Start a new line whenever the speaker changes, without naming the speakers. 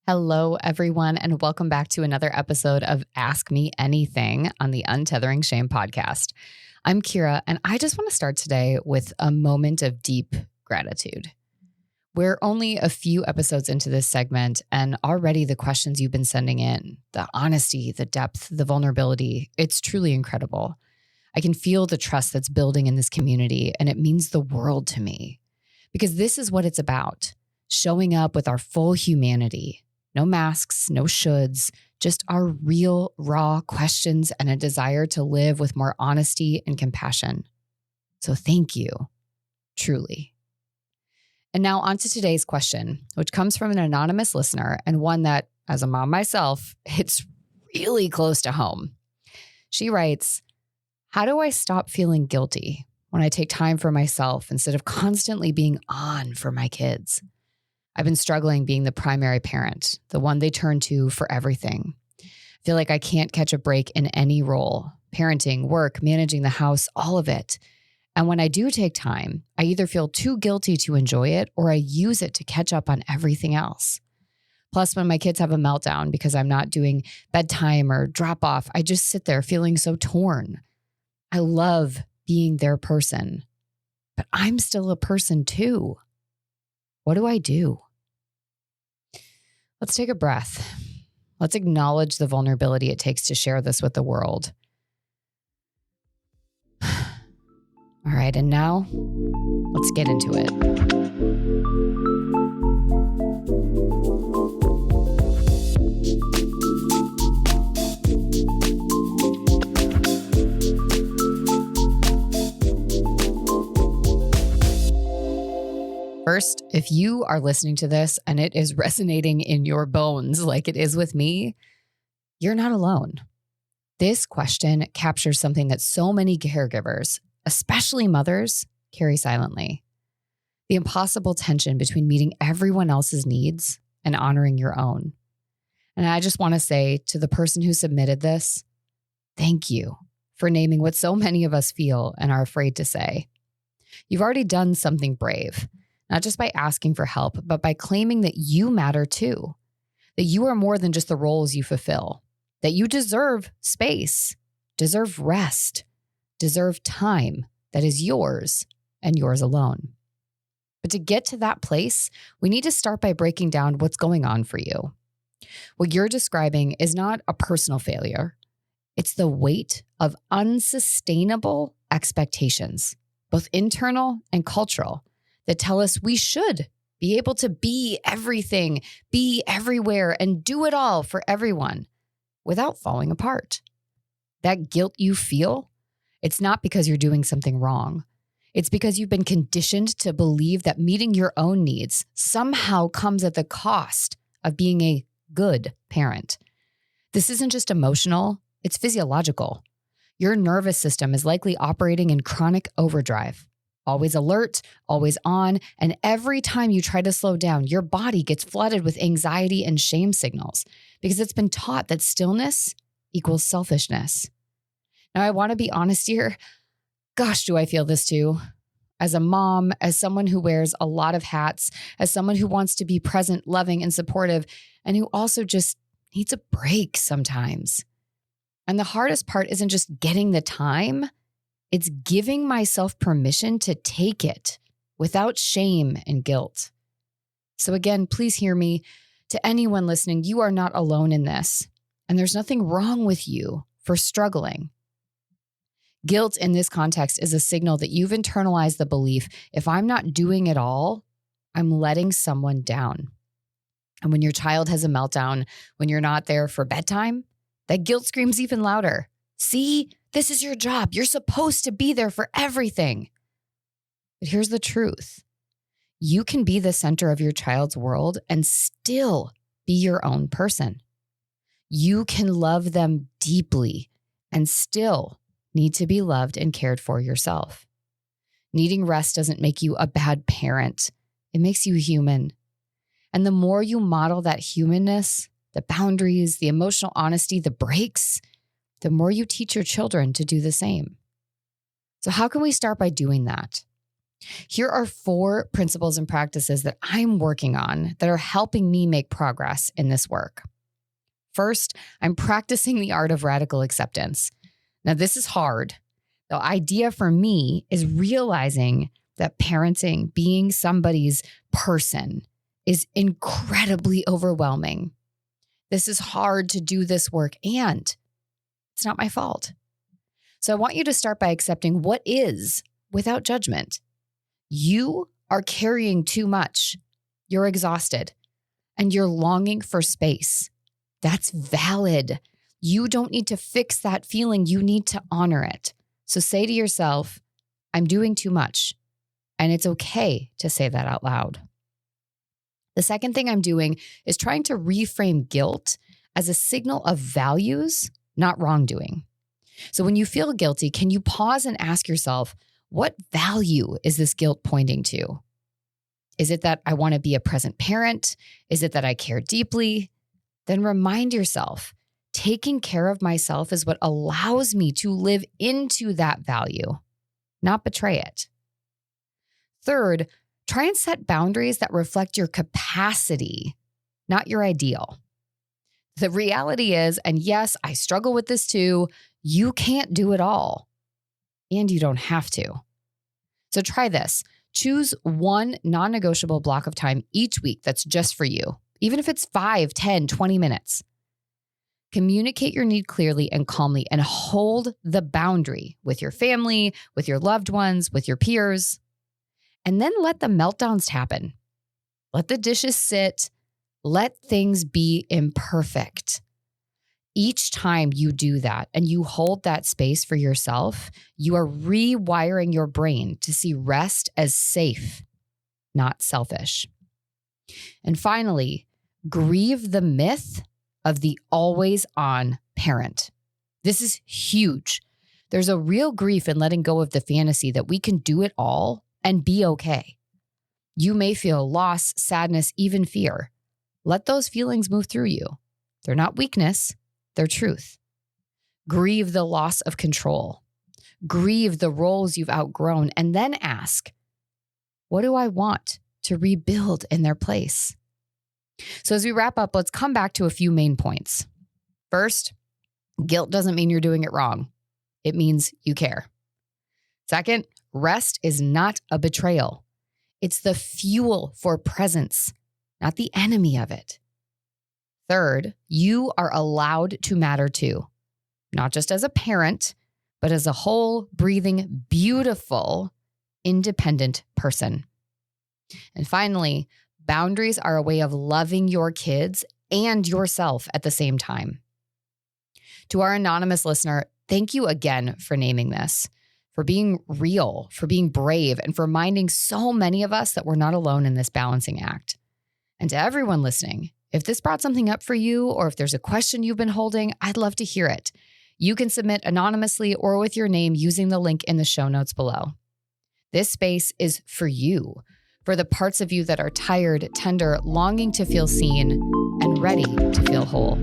Hello, everyone, and welcome back to another episode of Ask Me Anything on the Untethering Shame podcast. I'm Kira, and I just want to start today with a moment of deep gratitude. We're only a few episodes into this segment, and already the questions you've been sending in, the honesty, the depth, the vulnerability, it's truly incredible. I can feel the trust that's building in this community, and it means the world to me. Because this is what it's about, showing up with our full humanity. No masks, no shoulds, just our real, raw questions and a desire to live with more honesty and compassion. So thank you, truly. And now on to today's question, which comes from an anonymous listener and one that, as a mom myself, hits really close to home. She writes, "How do I stop feeling guilty when I take time for myself instead of constantly being on for my kids? I've been struggling being the primary parent, the one they turn to for everything. I feel like I can't catch a break in any role, parenting, work, managing the house, all of it. And when I do take time, I either feel too guilty to enjoy it or I use it to catch up on everything else. Plus, when my kids have a meltdown because I'm not doing bedtime or drop off, I just sit there feeling so torn. I love being their person, but I'm still a person too. What do I do?" Let's take a breath. Let's acknowledge the vulnerability it takes to share this with the world. All right, and now let's get into it. First, if you are listening to this and it is resonating in your bones like it is with me, you're not alone. This question captures something that so many caregivers, especially mothers, carry silently. The impossible tension between meeting everyone else's needs and honoring your own. And I just want to say to the person who submitted this, thank you for naming what so many of us feel and are afraid to say. You've already done something brave. Not just by asking for help, but by claiming that you matter too, that you are more than just the roles you fulfill, that you deserve space, deserve rest, deserve time that is yours and yours alone. But to get to that place, we need to start by breaking down what's going on for you. What you're describing is not a personal failure. It's the weight of unsustainable expectations, both internal and cultural, that tell us we should be able to be everything, be everywhere, and do it all for everyone without falling apart. That guilt you feel, it's not because you're doing something wrong. It's because you've been conditioned to believe that meeting your own needs somehow comes at the cost of being a good parent. This isn't just emotional, it's physiological. Your nervous system is likely operating in chronic overdrive. Always alert, always on, and every time you try to slow down, your body gets flooded with anxiety and shame signals because it's been taught that stillness equals selfishness. Now, I want to be honest here. Gosh, do I feel this too? As a mom, as someone who wears a lot of hats, as someone who wants to be present, loving, and supportive, and who also just needs a break sometimes. And the hardest part isn't just getting the time. It's giving myself permission to take it without shame and guilt. So again, please hear me. To anyone listening, you are not alone in this, and there's nothing wrong with you for struggling. Guilt in this context is a signal that you've internalized the belief, if I'm not doing it all, I'm letting someone down. And when your child has a meltdown, when you're not there for bedtime, that guilt screams even louder. See? This is your job. You're supposed to be there for everything. But here's the truth. You can be the center of your child's world and still be your own person. You can love them deeply and still need to be loved and cared for yourself. Needing rest doesn't make you a bad parent. It makes you human. And the more you model that humanness, the boundaries, the emotional honesty, the breaks, the more you teach your children to do the same. So how can we start by doing that? Here are 4 principles and practices that I'm working on that are helping me make progress in this work. First, I'm practicing the art of radical acceptance. Now, this is hard. The idea for me is realizing that parenting, being somebody's person, is incredibly overwhelming. This is hard to do this work, and it's not my fault. So I want you to start by accepting what is without judgment. You are carrying too much. You're exhausted and you're longing for space. That's valid. You don't need to fix that feeling. You need to honor it. So say to yourself, I'm doing too much. And it's okay to say that out loud. The second thing I'm doing is trying to reframe guilt as a signal of values, not wrongdoing. So when you feel guilty, can you pause and ask yourself, what value is this guilt pointing to? Is it that I want to be a present parent? Is it that I care deeply? Then remind yourself, taking care of myself is what allows me to live into that value, not betray it. Third, try and set boundaries that reflect your capacity, not your ideal. The reality is, and yes, I struggle with this too, you can't do it all. And you don't have to. So try this. Choose one non-negotiable block of time each week that's just for you, even if it's 5, 10, 20 minutes. Communicate your need clearly and calmly and hold the boundary with your family, with your loved ones, with your peers. And then let the meltdowns happen. Let the dishes sit. Let things be imperfect. Each time you do that and you hold that space for yourself, you are rewiring your brain to see rest as safe, not selfish. And finally, grieve the myth of the always on parent. This is huge. There's a real grief in letting go of the fantasy that we can do it all and be okay. You may feel loss, sadness, even fear. Let those feelings move through you. They're not weakness. Their truth. Grieve the loss of control. Grieve the roles you've outgrown, and then ask, what do I want to rebuild in their place? So as we wrap up, let's come back to a few main points. First, guilt doesn't mean you're doing it wrong. It means you care. Second, rest is not a betrayal. It's the fuel for presence, not the enemy of it. Third, you are allowed to matter too, not just as a parent, but as a whole, breathing, beautiful, independent person. And finally, boundaries are a way of loving your kids and yourself at the same time. To our anonymous listener, thank you again for naming this, for being real, for being brave, and for reminding so many of us that we're not alone in this balancing act. And to everyone listening, if this brought something up for you, or if there's a question you've been holding, I'd love to hear it. You can submit anonymously or with your name using the link in the show notes below. This space is for you, for the parts of you that are tired, tender, longing to feel seen, and ready to feel whole.